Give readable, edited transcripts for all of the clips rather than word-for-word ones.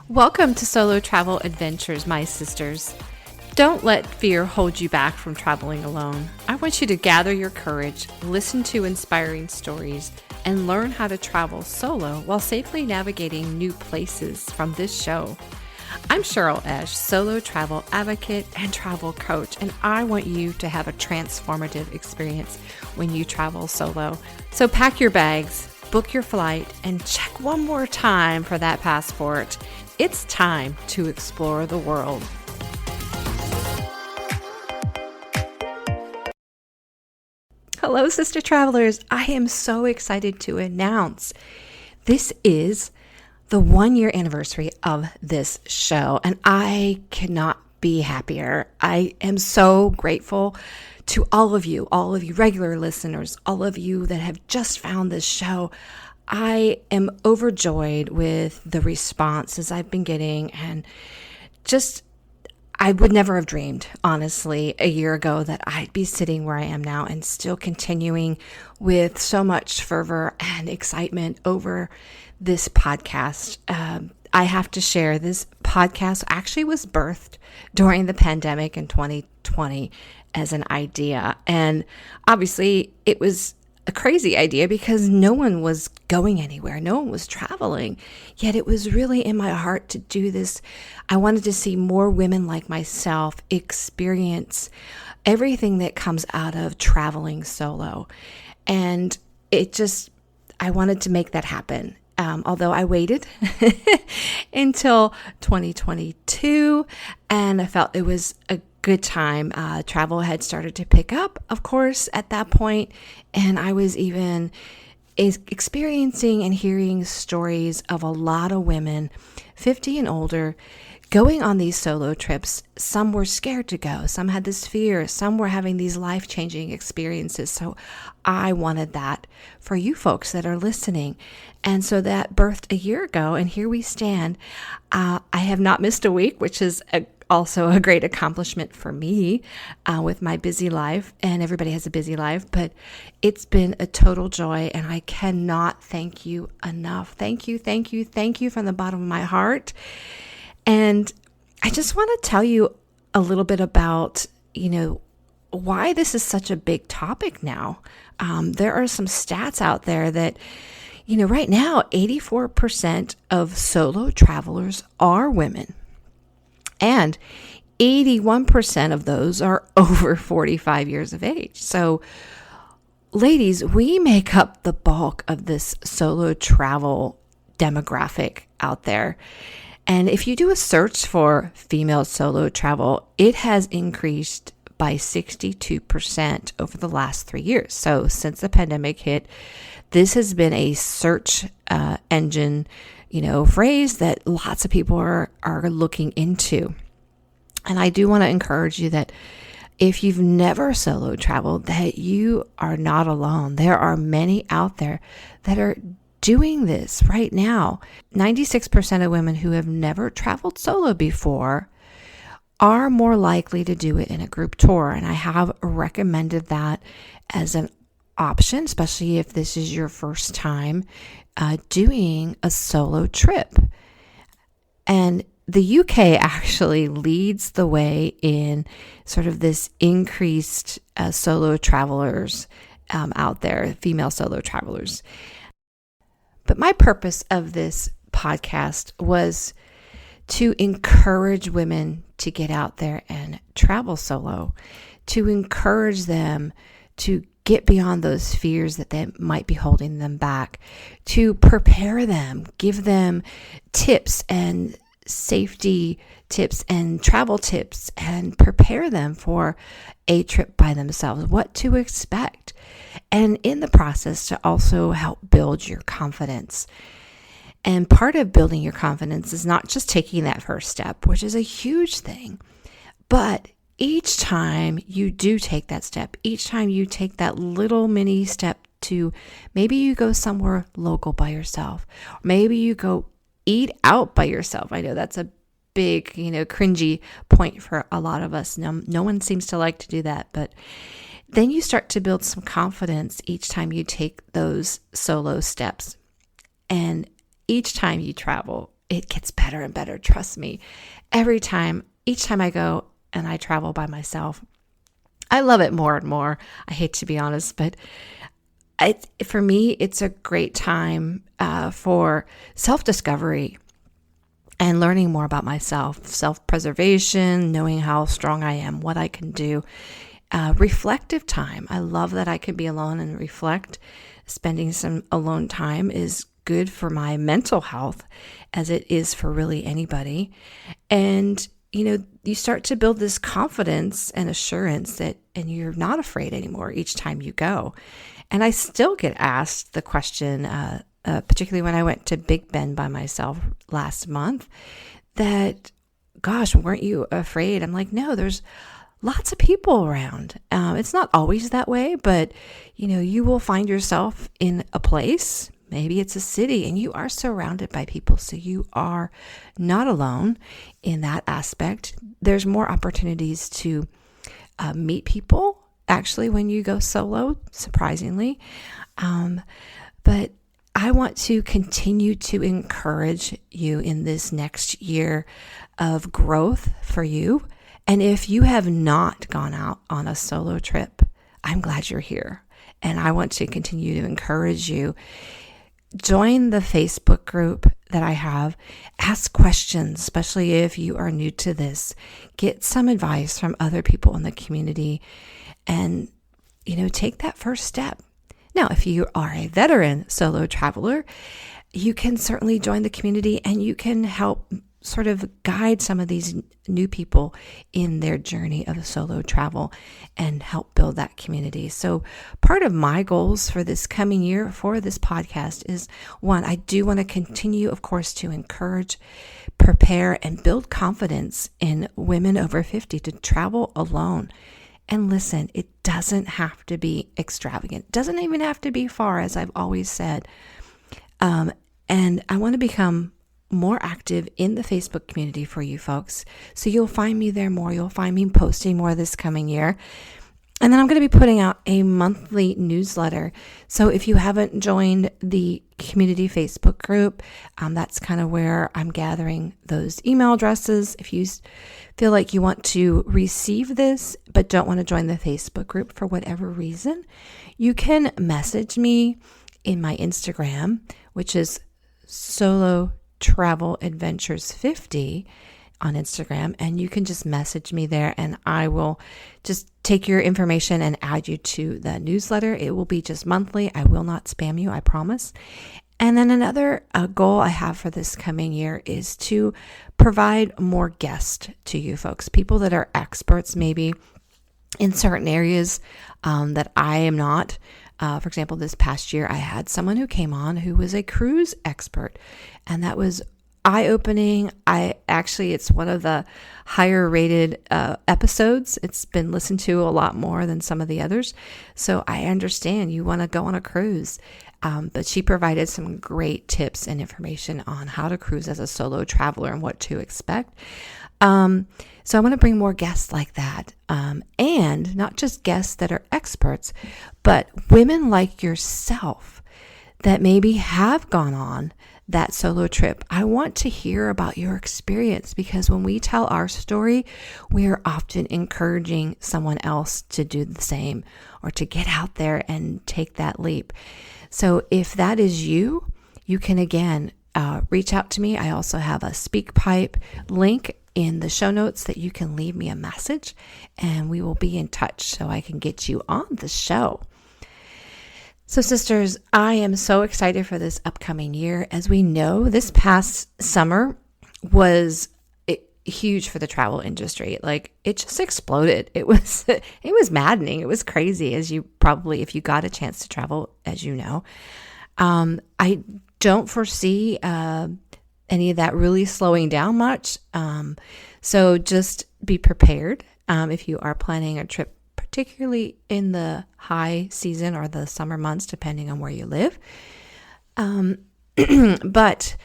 Welcome to Solo Travel Adventures, my sisters. Don't let fear hold you back from traveling alone. I want you to gather your courage, listen to inspiring stories, and learn how to travel solo while safely navigating new places from this show. I'm Cheryl Esch, solo travel advocate and travel coach, and I want you to have a transformative experience when you travel solo. So pack your bags, book your flight, and check one more time for that passport. It's time to explore the world. Hello, sister travelers. I am so excited to announce this is the 1-year anniversary of this show, and I cannot be happier. I am so grateful to all of you regular listeners, all of you that have just found this show. I am overjoyed with the responses I've been getting, and just I would never have dreamed, honestly, a year ago that I'd be sitting where I am now and still continuing with so much fervor and excitement over this podcast. I have to share, this podcast actually was birthed during the pandemic in 2020 as an idea. And obviously it was a crazy idea because no one was going anywhere. No one was traveling. Yet it was really in my heart to do this. I wanted to see more women like myself experience everything that comes out of traveling solo. And I wanted to make that happen. Although I waited until 2022 and I felt it was a good time. Travel had started to pick up, of course, at that point, and I was even experiencing and hearing stories of a lot of women, 50 and older, going on these solo trips. Some were scared to go. Some had this fear. Some were having these life-changing experiences. So I wanted that for you folks that are listening. And so that birthed a year ago, and here we stand. I have not missed a week, which is also a great accomplishment for me with my busy life, and everybody has a busy life, but it's been a total joy, and I cannot thank you enough. Thank you from the bottom of my heart. And I just want to tell you a little bit about, why this is such a big topic now. There are some stats out there that, right now, 84% of solo travelers are women. And 81% of those are over 45 years of age. So, ladies, we make up the bulk of this solo travel demographic out there. And if you do a search for female solo travel, it has increased by 62% over the last 3 years. So since the pandemic hit, this has been a search engine, phrase that lots of people are looking into. And I do want to encourage you that if you've never solo traveled, that you are not alone. There are many out there that are doing this right now. 96% of women who have never traveled solo before are more likely to do it in a group tour. And I have recommended that as an option, especially if this is your first time doing a solo trip. And the UK actually leads the way in sort of this increased solo travelers out there, female solo travelers. But my purpose of this podcast was to encourage women to get out there and travel solo, to encourage them to get beyond those fears that might be holding them back, to prepare them, give them tips and safety tips and travel tips, and prepare them for a trip by themselves, what to expect. And in the process, to also help build your confidence. And part of building your confidence is not just taking that first step, which is a huge thing, but each time you do take that step, each time you take that little mini step to maybe you go somewhere local by yourself, maybe you go eat out by yourself. I know that's a big, cringy point for a lot of us. No one seems to like to do that, but then you start to build some confidence each time you take those solo steps. And each time you travel, it gets better and better. Trust me. Each time I go and I travel by myself, I love it more and more. I hate to be honest, but for me, it's a great time for self-discovery and learning more about myself, self-preservation, knowing how strong I am, what I can do. Reflective time. I love that I can be alone and reflect. Spending some alone time is good for my mental health, as it is for really anybody. And you start to build this confidence and assurance and you're not afraid anymore each time you go. And I still get asked the question, particularly when I went to Big Bend by myself last month, that, gosh, weren't you afraid? I'm like, no, there's lots of people around. It's not always that way, but you will find yourself in a place, maybe it's a city, and you are surrounded by people. So you are not alone in that aspect. There's more opportunities to meet people, actually, when you go solo, surprisingly. But I want to continue to encourage you in this next year of growth for you. And if you have not gone out on a solo trip, I'm glad you're here. And I want to continue to encourage you. Join the Facebook group that I have. Ask questions, especially if you are new to this. Get some advice from other people in the community and, take that first step. Now, if you are a veteran solo traveler, you can certainly join the community and you can help sort of guide some of these new people in their journey of solo travel and help build that community. So part of my goals for this coming year for this podcast is, one, I do want to continue, of course, to encourage, prepare, and build confidence in women over 50 to travel alone. And listen, it doesn't have to be extravagant. It doesn't even have to be far, as I've always said. And I want to become more active in the Facebook community for you folks. So you'll find me there more. You'll find me posting more this coming year. And then I'm going to be putting out a monthly newsletter. So if you haven't joined the community Facebook group, that's kind of where I'm gathering those email addresses. If you feel like you want to receive this, but don't want to join the Facebook group for whatever reason, you can message me in my Instagram, which is Solo Travel Adventures 50 on Instagram, and you can just message me there and I will just take your information and add you to the newsletter. It will be just monthly. I will not spam you, I promise. And then another goal I have for this coming year is to provide more guests to you folks, people that are experts maybe in certain areas that I am not. For example, this past year, I had someone who came on who was a cruise expert, and that was eye-opening. It's one of the higher rated episodes. It's been listened to a lot more than some of the others. So I understand you want to go on a cruise. But she provided some great tips and information on how to cruise as a solo traveler and what to expect. So I want to bring more guests like that. And not just guests that are experts, but women like yourself that maybe have gone on that solo trip. I want to hear about your experience, because when we tell our story, we are often encouraging someone else to do the same or to get out there and take that leap. So if that is you, you can again reach out to me. I also have a SpeakPipe link in the show notes that you can leave me a message and we will be in touch so I can get you on the show. So sisters, I am so excited for this upcoming year. As we know, this past summer was huge for the travel industry. Like, it just exploded. It was maddening. It was crazy, as you probably, if you got a chance to travel, as you know. I don't foresee any of that really slowing down much. So just be prepared if you are planning a trip, particularly in the high season or the summer months, depending on where you live. But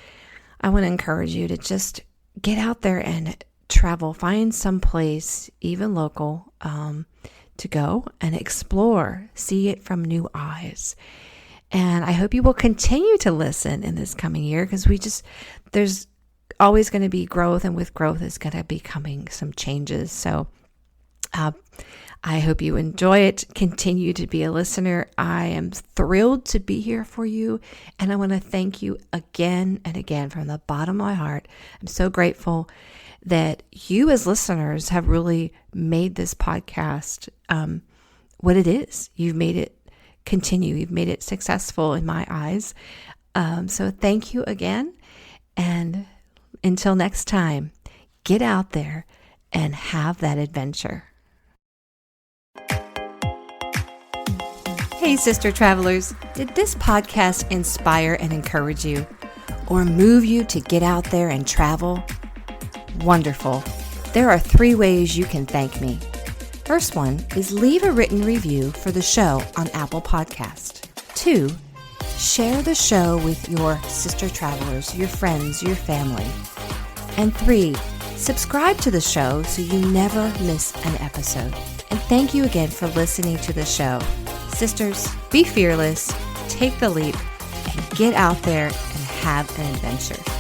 I want to encourage you to just get out there and travel. Find some place, even local, to go and explore. See it from new eyes. And I hope you will continue to listen in this coming year, because there's always going to be growth, and with growth is going to be coming some changes. So I hope you enjoy it. Continue to be a listener. I am thrilled to be here for you, and I want to thank you again and again from the bottom of my heart. I'm so grateful that you as listeners have really made this podcast what it is. You've made it continue. You've made it successful in my eyes. So thank you again. And until next time, get out there and have that adventure. Hey, sister travelers, did this podcast inspire and encourage you or move you to get out there and travel? Wonderful. There are 3 ways you can thank me. First one is leave a written review for the show on Apple Podcast. 2, share the show with your sister travelers, your friends, your family. And 3, subscribe to the show so you never miss an episode. And thank you again for listening to the show. Sisters, be fearless, take the leap, and get out there and have an adventure.